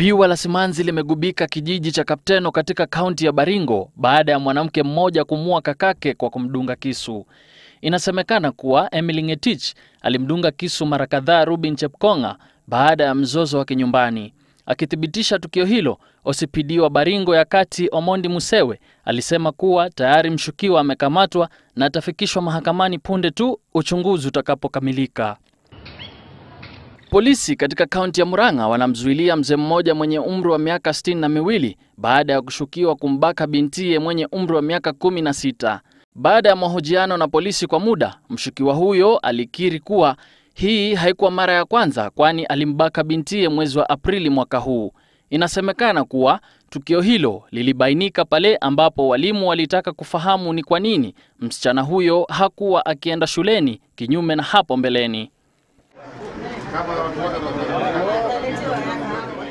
Biwa la simanzi limegubika kijiji cha Kapteno katika kaunti ya Baringo baada ya mwanamke mmoja kumua kakake kwa kumdunga kisu. Inasemekana kuwa Emily Ngetich alimdunga kisu mara kadhaa Rubin Chepkonga baada ya mzozo wa kinyumbani. Akithibitisha tukio hilo, OCPD wa Baringo ya Kati Omondi Musewe alisema kuwa tayari mshukiwa amekamatwa na atafikishwa mahakamani punde tu uchunguzi utakapokamilika. Polisi katika kaunti ya Murang'a wanamzuilia mzee mmoja mwenye umri wa miaka 62 baada ya kushukiwa kumbaka bintiye mwenye umri wa miaka 16. Baada ya mahojiano na polisi kwa muda, mshukiwa huyo alikiri kuwa hii haikuwa mara ya kwanza, kwani alimbaka bintiye mwezi wa Aprili mwaka huu. Inasemekana kuwa tukio hilo lilibainika pale ambapo walimu walitaka kufahamu ni kwa nini msichana huyo hakuwa akienda shuleni kinyume na hapo mbeleni.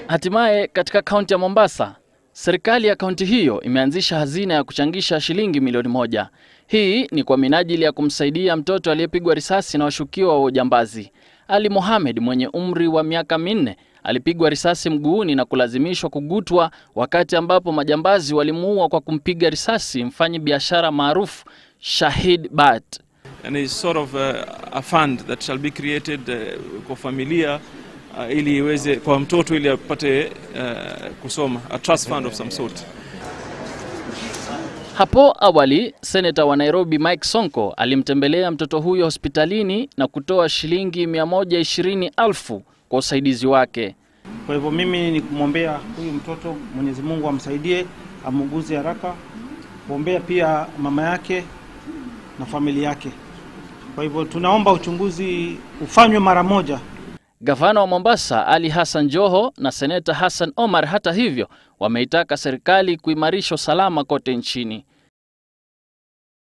Hatimaye katika kaunti ya Mombasa, serikali ya kaunti hiyo imeanzisha hazina ya kuchangisha shilingi milioni 1. Hii ni kwa minajili ya kumsaidia mtoto aliyepigwa risasi na washukiwa wa ujambazi. Ali Mohamed mwenye umri wa miaka 4 alipigwa risasi mguuni na kulazimishwa kugutwa wakati ambapo majambazi walimuua kwa kumpiga risasi mfanyi biashara maarufu Shahid Bat. And it's sort of a fund that shall be created kwa familia ili iweze kwa mtoto ili apate kusoma, a trust fund of some sort. Hapo awali, Senator wa Nairobi Mike Sonko alimtembelea mtoto huyo hospitalini na kutoa shilingi 120,000 kwa usaidizi wake. Kwa hivyo mimi ni kumwombea huyu mtoto, Mwenyezi Mungu amsaidie, amuguze haraka, kuombea pia mama yake na familia yake. Kwa hivyo tunaomba uchunguzi ufanywe mara moja. Gavana wa Mombasa Ali Hassan Joho na Seneta Hassan Omar hata hivyo wameitaka serikali kuimarisha usalama kote nchini.